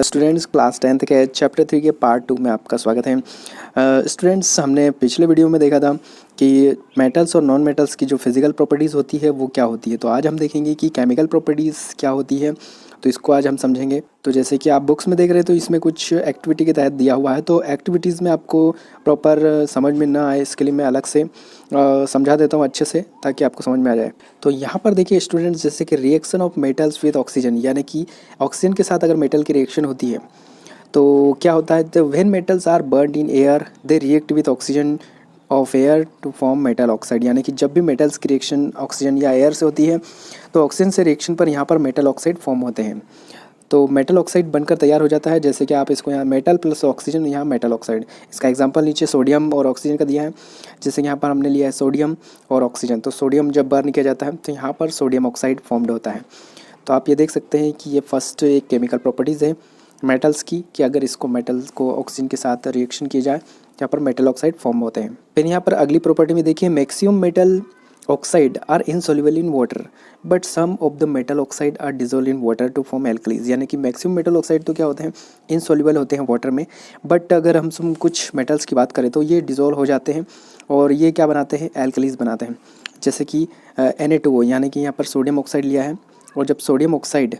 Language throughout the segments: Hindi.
स्टूडेंट्स क्लास 10th के चैप्टर 3 के पार्ट 2 में आपका स्वागत है। स्टूडेंट्स हमने पिछले वीडियो में देखा था कि मेटल्स और नॉन मेटल्स की जो फिज़िकल प्रॉपर्टीज़ होती है वो क्या होती है। तो आज हम देखेंगे कि केमिकल प्रॉपर्टीज़ क्या होती है, तो इसको आज हम समझेंगे। तो जैसे कि आप बुक्स में देख रहे हैं तो इसमें कुछ एक्टिविटी के तहत दिया हुआ है, तो एक्टिविटीज़ में आपको प्रॉपर समझ में ना आए इसके लिए मैं अलग से समझा देता हूँ अच्छे से, ताकि आपको समझ में आ जाए। तो यहाँ पर देखिए स्टूडेंट्स, जैसे कि reaction of metals with oxygen, यानी कि ऑक्सीजन के साथ अगर मेटल की रिएक्शन होती है तो क्या होता है। तो when metals are burned in air they react with oxygen of air to form metal oxide, यानी कि जब भी मेटल्स की रिएक्शन ऑक्सीजन या एयर से होती है तो ऑक्सीजन से रिएक्शन पर यहाँ पर मेटल ऑक्साइड फॉर्म होते हैं। तो मेटल ऑक्साइड बनकर तैयार हो जाता है। जैसे कि आप इसको यहाँ मेटल प्लस ऑक्सीजन, यहाँ मेटल ऑक्साइड, इसका एग्जांपल नीचे सोडियम और ऑक्सीजन का दिया है। जैसे कि यहाँ पर हमने लिया है सोडियम और ऑक्सीजन, तो सोडियम जब बर्न किया जाता है तो यहाँ पर सोडियम ऑक्साइड फॉर्म्ड होता है। तो आप ये देख सकते हैं कि ये फर्स्ट एक केमिकल प्रॉपर्टीज़ है मेटल्स की, कि अगर इसको मेटल्स को ऑक्सीजन के साथ रिएक्शन किया जाए यहाँ पर मेटल ऑक्साइड फॉर्म होते हैं। फिर यहाँ पर अगली प्रॉपर्टी में देखिए, maximum metal oxide are insoluble in water but some of the metal oxide are dissolve in water to form alkalis, यानी कि मैक्सिमम मेटल ऑक्साइड तो क्या होते हैं, इनसॉल्युबल होते हैं वाटर में, बट अगर हम कुछ मेटल्स की बात करें तो ये डिजोल्व हो जाते हैं और ये क्या बनाते हैं, एल्कलीज बनाते हैं। जैसे कि Na2O, यानी कि यहाँ पर सोडियम ऑक्साइड लिया है, और जब सोडियम ऑक्साइड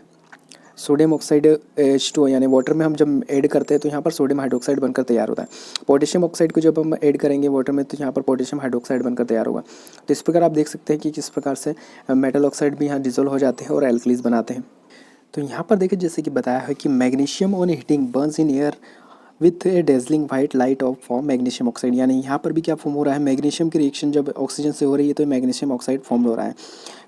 H2O यानी वाटर में हम जब ऐड करते हैं तो यहाँ पर सोडियम हाइड्रोक्साइड बनकर तैयार होता है। पोटेशियम ऑक्साइड को जब हम ऐड करेंगे वाटर में तो यहाँ पर पोटेशियम हाइड्रोक्साइड बनकर तैयार होगा। तो इस प्रकार आप देख सकते हैं कि किस प्रकार से मेटल ऑक्साइड भी यहाँ डिजोल्व हो जाते हैं और एल्कलीज बनाते हैं। तो यहाँ पर देखिए, जैसे कि बताया है कि magnesium on heating Burns in air with A dazzling white light of form magnesium oxide, यानी यहाँ पर भी क्या फॉर्म हो रहा है, मैग्नीशियम की रिएक्शन जब ऑक्सीजन से हो रही है तो मैग्नीशियम ऑक्साइड फॉर्म हो रहा है।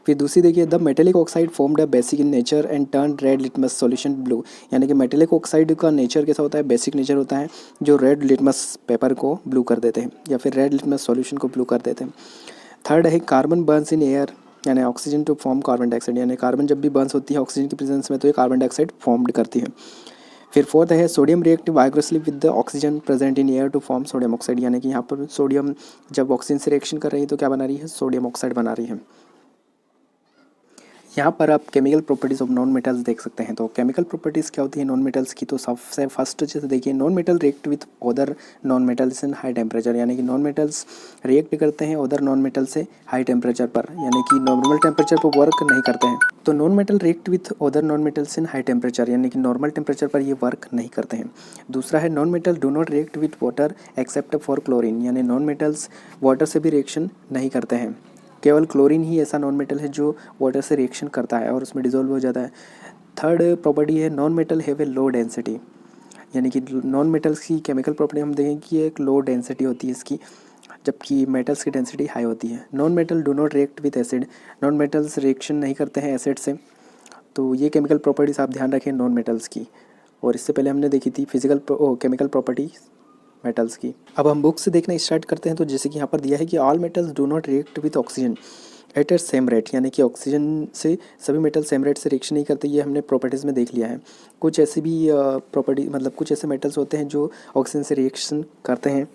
फिर दूसरी देखिए, the metallic oxide formed a basic in nature and turn red litmus solution blue, यानी कि मेटेलिक ऑक्साइड का नेचर कैसा होता है, बेसिक नेचर होता है जो रेड लिटमस पेपर को ब्लू कर देते हैं या फिर रेड लिटमस सॉल्यूशन को ब्लू कर देते हैं। थर्ड है कार्बन बर्न्स इन एयर यानी oxygen to form carbon dioxide, यानी कार्बन जब भी बर्न्स होती है ऑक्सीजन की प्रेजेंस में तो ये कार्बन डाइऑक्साइड फॉर्म्ड करती है। फिर फोर्थ है sodium react vigorously with the oxygen present in air to form sodium oxide, यानी कि यहाँ पर सोडियम जब ऑक्सीजन से रिएक्शन कर रही है तो क्या बना रही है, सोडियम ऑक्साइड बना रही है। यहाँ पर आप chemical properties of non metals देख सकते हैं। तो केमिकल प्रॉपर्टीज़ क्या होती है नॉन मेटल्स की, तो सबसे फर्स्ट जैसे देखिए, non metal react with other non metals in high temperature, यानी कि नॉन मेटल्स रिएक्ट करते हैं अदर नॉन मेटल से हाई टेम्परेचर पर, यानी कि नॉर्मल टेम्परेचर पर वर्क नहीं करते हैं। तो non metal react with other non metals in high temperature, यानी कि नॉर्मल टेम्परेचर पर ये वर्क नहीं करते हैं। दूसरा है non metal do not react with water except for chlorine, यानी नॉन मेटल्स वाटर से भी रिएक्शन नहीं करते हैं, केवल क्लोरीन ही ऐसा नॉन मेटल है जो वाटर से रिएक्शन करता है और उसमें डिजोल्व हो जाता है। थर्ड प्रॉपर्टी है non metal have a low density, यानी कि नॉन मेटल्स की केमिकल प्रॉपर्टी हम देखें कि एक लो डेंसिटी होती है इसकी, जबकि मेटल्स की डेंसिटी हाई होती है। Non metal do not react with acid, non metals reaction नहीं करते हैं एसिड से। तो ये केमिकल प्रॉपर्टीज़ आप ध्यान रखें नॉन मेटल्स की। और इससे पहले हमने देखी थी केमिकल प्रॉपर्टी मेटल्स की। अब हम बुक से देखना स्टार्ट करते हैं। तो जैसे कि यहाँ पर दिया है कि all metals do not react with oxygen at a same rate, यानी कि ऑक्सीजन से सभी मेटल सेम रेट से रिएक्शन नहीं करते, ये हमने प्रॉपर्टीज़ में देख लिया है। कुछ ऐसी भी प्रॉपर्टी मतलब कुछ ऐसे मेटल्स होते हैं जो ऑक्सीजन से रिएक्शन करते हैं।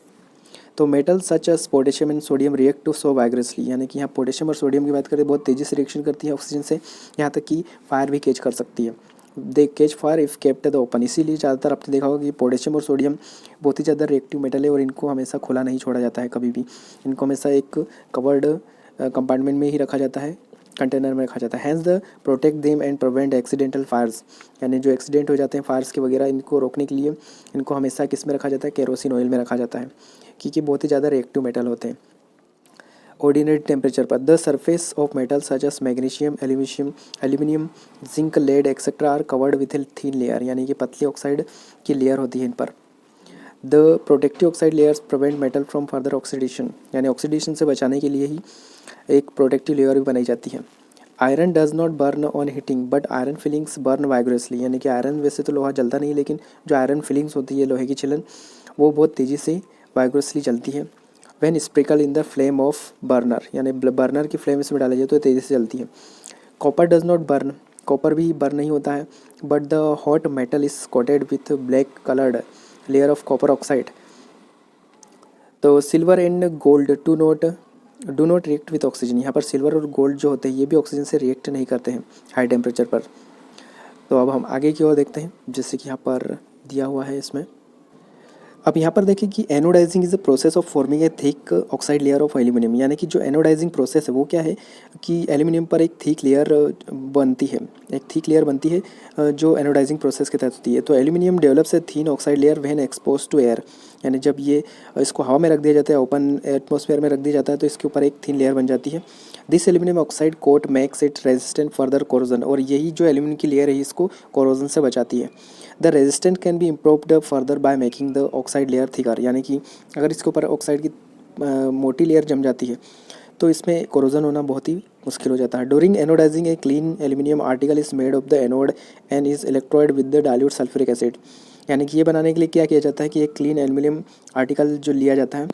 तो metals such as potassium and sodium react too so vigorously, यानी कि यहाँ पोटेशियम और सोडियम की बात करें बहुत तेज़ी से रिएक्शन करती है ऑक्सीजन से, यहाँ तक कि फायर भी कैच कर सकती है। They catch fire if kept the open, इसीलिए ज़्यादातर आपने देखा होगा कि पोटेशियम और सोडियम बहुत ही ज़्यादा रिएक्टिव मेटल है और इनको हमेशा खुला नहीं छोड़ा जाता है कभी भी, इनको हमेशा एक कवर्ड कंपार्टमेंट में ही रखा जाता है, कंटेनर में रखा जाता है। Hence the protect them and prevent accidental fires, यानी जो एक्सीडेंट हो जाते हैं फायर्स के वगैरह, इनको रोकने के लिए इनको हमेशा किस में रखा जाता है, केरोसिन ऑयल में रखा जाता है, क्योंकि बहुत ही ज़्यादा रिएक्टिव मेटल होते हैं। ऑर्डिनरी टेम्परेचर पर the surface of metal such as magnesium aluminium zinc lead etcetera are covered with a thin layer, यानी कि पतली ऑक्साइड की लेयर होती है इन पर। The protective oxide layers prevent metal from further oxidation, यानी ऑक्सीडेशन से बचाने के लिए ही एक प्रोटेक्टिव लेयर भी बनाई जाती है। Iron does not burn on heating but iron filings burn vigorously, यानी कि आयरन वैसे तो लोहा जलता नहीं, लेकिन जो आयरन फिलिंग्स होती है लोहे की छिलन वो बहुत तेज़ी से वाइग्रोसली जलती है। When sprinkle in the flame of burner, यानी बर्नर की फ्लेम इसमें डाला जाए तो तेज़ी से जलती है। Copper does not burn, copper भी बर्न नहीं होता है, but the hot metal is coated with black coloured layer of copper oxide. तो silver and gold do not react with oxygen, यहाँ पर सिल्वर और गोल्ड जो होते हैं ये भी ऑक्सीजन से रिएक्ट नहीं करते हैं हाई टेम्परेचर पर। तो अब हम आगे की ओर देखते हैं, जैसे कि यहाँ पर दिया हुआ है इसमें। अब यहाँ पर देखिए कि anodising is the process of forming a thick oxide layer of aluminium, यानी कि जो एनोडाइजिंग प्रोसेस है वो क्या है कि एल्यूमिनियम पर एक थिक लेयर बनती है, एक थिक लेयर बनती है जो एनोडाइजिंग प्रोसेस के तहत होती है। तो aluminium develops a thin oxide layer when expose to air, यानी जब ये इसको हवा में रख दिया जाता है, ओपन एटमॉस्फेयर में रख दिया जाता है, तो इसके ऊपर एक थीन लेयर बन जाती है। This aluminium oxide coat makes it resistant further corrosion, और यही जो एल्यूमिनियम की लेयर है इसको कोरोजन से बचाती है। The resistant can be improved further by making the oxide layer thicker, यानी कि अगर इसके ऊपर ऑक्साइड की मोटी लेयर जम जाती है तो इसमें कोरोजन होना बहुत ही मुश्किल हो जाता है। During anodising a clean aluminium article is made of the anode and is electrolysed with the dilute sulphuric acid, यानी कि ये बनाने के लिए क्या किया जाता है कि एक क्लीन एल्यूमिनियम आर्टिकल जो लिया जाता है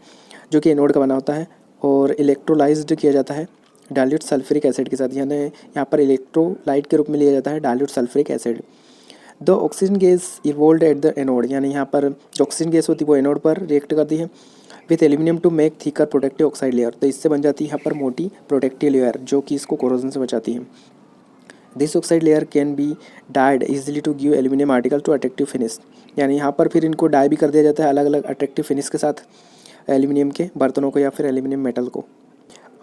जो कि एनोड का बना होता है और इलेक्ट्रोलाइज्ड किया जाता है डाइल्यूट सल्फ्यूरिक एसिड के साथ, यानी यहाँ पर इलेक्ट्रोलाइट के रूप में लिया जाता है dilute sulphuric acid. The oxygen gas evolve at the anode, यानी यहाँ पर जो ऑक्सीजन गैस होती है वो एनोड पर रिएक्ट करती है with aluminium to make thicker protective oxide layer, तो इससे बन जाती है यहाँ पर मोटी प्रोटेक्टिव लेयर जो कि इसको कोरोजन से बचाती है। This oxide layer can be dyed easily to give aluminium article to attractive finish, यानी यहाँ पर फिर इनको डाई भी कर दिया जाता है अलग अलग अट्रैक्टिव फिनिश के साथ एल्यूमिनियम के बर्तनों को या फिर एल्यूमिनियम मेटल को।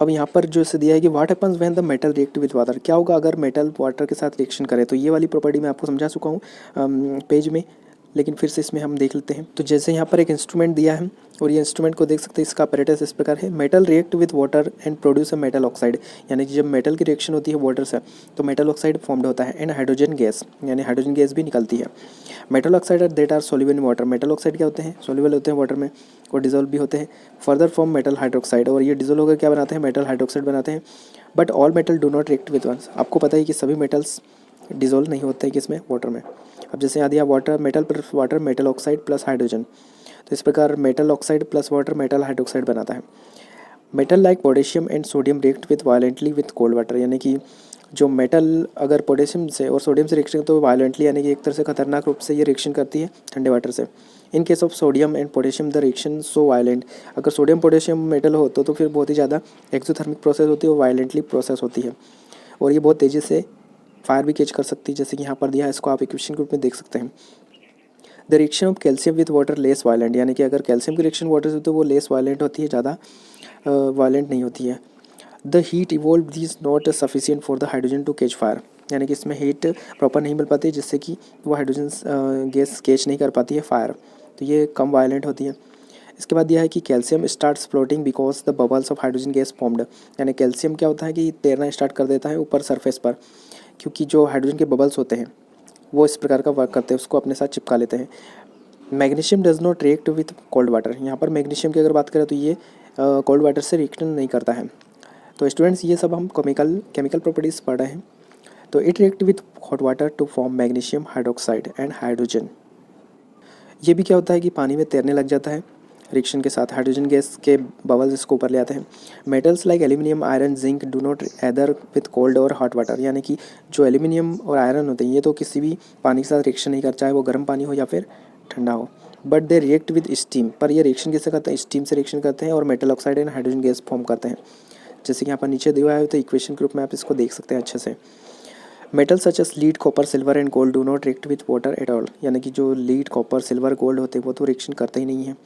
अब यहाँ पर जो से दिया है कि what happens when the metal react with water, क्या होगा अगर मेटल वाटर के साथ रिएक्शन करे, तो ये वाली प्रॉपर्टी मैं आपको समझा चुका हूँ पेज में, लेकिन फिर से इसमें हम देख लेते हैं। तो जैसे यहाँ पर एक इंस्ट्रूमेंट दिया है और ये इंस्ट्रूमेंट को देख सकते हैं, इसका अपैरेटस इस प्रकार है। Metal react with water and produce a metal oxide, यानी कि जब मेटल की रिएक्शन होती है वाटर से तो मेटल ऑक्साइड फॉर्म्ड होता है, एंड हाइड्रोजन गैस, यानी हाइड्रोजन गैस भी निकलती है। Metal oxide that are soluble in water, metal oxide क्या होते हैं, सोल्यूबल होते हैं वाटर में और डिजोल्व भी होते हैं। फर्दर फॉर्म मेटल हाइड्रोक्साइड, और ये डिजोल्व होकर क्या बनाते हैं, मेटल हाइड्रोक्साइड बनाते हैं। But all metal do not react with water, आपको पता है कि सभी मेटल्स डिजोल्व नहीं होते हैं किसमें, वाटर में। अब जैसे यहाँ दिया water metal plus water metal oxide plus hydrogen, तो इस प्रकार metal oxide plus water metal hydroxide बनाता है। Metal like potassium and sodium react with violently with cold water, यानी कि जो मेटल अगर पोटेशियम से और सोडियम से रिएक्शन तो वायलेंटली, यानी कि एक तरह से खतरनाक रूप से ये रिएक्शन करती है ठंडे वाटर से। In case of sodium and potassium the reaction so violent, अगर सोडियम पोटेशियम मेटल हो तो फिर बहुत ही ज़्यादा एक्सोथर्मिक प्रोसेस होती है, वो वायलेंटली प्रोसेस होती है और ये बहुत तेज़ी से फायर भी कैच कर सकती है, जैसे कि यहाँ पर दिया है, इसको आप इक्वेशन के रूप में देख सकते हैं। The reaction of calcium with water less violent, यानी कि अगर कैल्शियम की रिएक्शन वाटर से तो वो लेस वायलेंट होती है, ज़्यादा वायलेंट नहीं होती है। The heat evolve is not sufficient for the hydrogen to catch fire, यानी कि इसमें हीट प्रॉपर नहीं मिल पाती है जिससे कि वो हाइड्रोजन गैस कैच नहीं कर पाती है फायर, तो ये कम वायलेंट होती है। इसके बाद दिया है कि calcium starts floating because the bubbles of hydrogen gas formed, यानी कैल्शियम क्या होता है कि तैरना स्टार्ट कर देता है ऊपर सरफेस पर, क्योंकि जो हाइड्रोजन के बबल्स होते हैं वो इस प्रकार का वर्क करते हैं, उसको अपने साथ चिपका लेते हैं। Magnesium does not react with cold water, यहाँ पर मैग्नीशियम की अगर बात करें तो ये कोल्ड वाटर से रिएक्शन नहीं करता है। तो स्टूडेंट्स ये सब हम केमिकल प्रॉपर्टीज़ पढ़ रहे हैं। तो it react with hot water to form magnesium hydroxide and hydrogen, ये भी क्या होता है कि पानी में तैरने लग जाता है रिएक्शन के साथ, हाइड्रोजन गैस के बबल्स इसको ऊपर ले आते हैं। Metals like aluminium iron zinc do not either with cold और हॉट वाटर, यानी कि जो एल्यूमिनियम और आयरन होते हैं ये तो किसी भी पानी के साथ रिएक्शन नहीं करता, चाहे वो गर्म पानी हो या फिर ठंडा हो, but they react with steam, पर ये रिएक्शन किससे करते हैं, स्टीम से रिएक्शन करते हैं और metal oxide and hydrogen gas form करते हैं, जैसे कि यहाँ पर नीचे दिया है, तो इक्वेशन के रूप में आप इसको देख सकते हैं अच्छे से। Metal such S lead copper silver and gold do not react with water at all, यानी कि जो लीड कॉपर सिल्वर गोल्ड होते हैं वो तो रिएक्शन करते ही नहीं है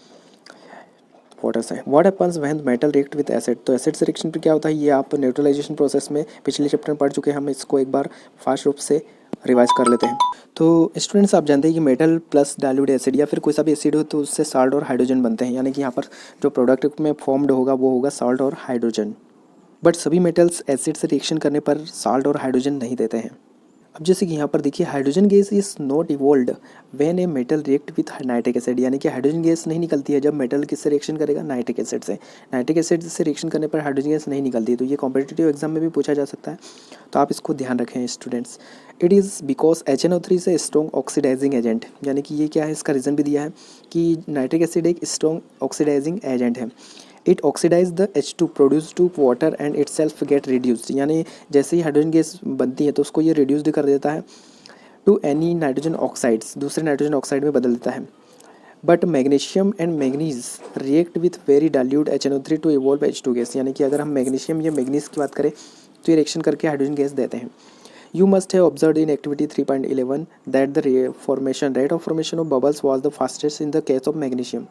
वाटर से। What happens when metal react with acid, तो एसिड से रिएक्शन पे क्या होता है ये आप न्यूट्रलाइजेशन प्रोसेस में पिछले चैप्टर में पढ़ चुके हैं, हम इसको एक बार फास्ट रूप से रिवाइज कर लेते हैं। तो स्टूडेंट्स आप जानते हैं कि मेटल प्लस डाइल्यूट एसिड या फिर कोई सा भी एसिड हो तो उससे साल्ट और हाइड्रोजन बनते हैं, यानी कि यहाँ पर जो प्रोडक्ट में फॉर्म्ड होगा वो होगा साल्ट और हाइड्रोजन। बट सभी मेटल्स एसिड से रिएक्शन करने पर साल्ट और हाइड्रोजन नहीं देते हैं। अब जैसे कि यहाँ पर देखिए hydrogen gas is not evolved when a metal react with nitric acid, यानी कि हाइड्रोजन गैस नहीं निकलती है जब मेटल किससे रिएक्शन करेगा, नाइट्रिक एसिड से। नाइट्रिक एसिड से रिएक्शन करने पर हाइड्रोजन गैस नहीं निकलती है, तो ये कॉम्पिटिटिव एग्जाम में भी पूछा जा सकता है, तो आप इसको ध्यान रखें students. It is because HNO3 is a strong oxidising agent, यानी कि ये क्या है, इसका रीज़न भी दिया है कि नाइट्रिक एसिड एक स्ट्रॉन्ग ऑक्सीडाइजिंग एजेंट है। It oxidise the H2 produce to water and itself get reduced, यानी जैसे ही हाइड्रोजन गैस बनती है तो उसको ये रिड्यूस्ड कर देता है टू एनी नाइट्रोजन ऑक्साइड्स, दूसरे नाइट्रोजन ऑक्साइड में बदल देता है। But magnesium and manganese react with very dilute HNO3 to evolve H2 gas, यानी कि अगर हम मैग्नीशियम या मैग्नीज की बात करें तो ये रिएक्शन करके हाइड्रोजन गैस देते हैं। You must have observed in activity 3.11 that the rate of formation of bubbles was the fastest in the case of magnesium.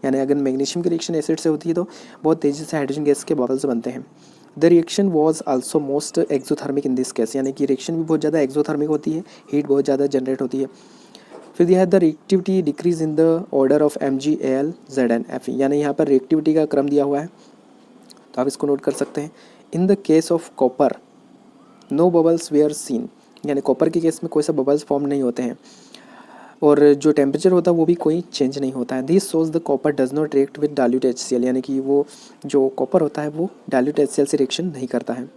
यानी अगर मैग्नीशियम की रिएक्शन एसिड से होती है तो बहुत तेज़ी से हाइड्रोजन गैस के बबल्स बनते हैं. The reaction was also most exothermic in this case, यानी कि रिएक्शन भी बहुत ज़्यादा एक्सोथर्मिक होती है, हीट बहुत ज़्यादा जनरेट होती है. फिर दिया है the reactivity decrease in the order of MgAlZnFe, यानी यहाँ पर रिएक्टिविटी का क्रम दिया हुआ है तो आप इसको नोट कर सकते हैं. In the case of copper no bubbles were seen, यानी कॉपर के केस में कोई सा बबल्स फॉर्म नहीं होते हैं और जो टेम्परेचर होता है वो भी कोई चेंज नहीं होता है. This shows the copper does not react with dilute HCl, यानी कि वो जो कॉपर होता है वो डाइल्यूट HCl से रिएक्शन नहीं करता है.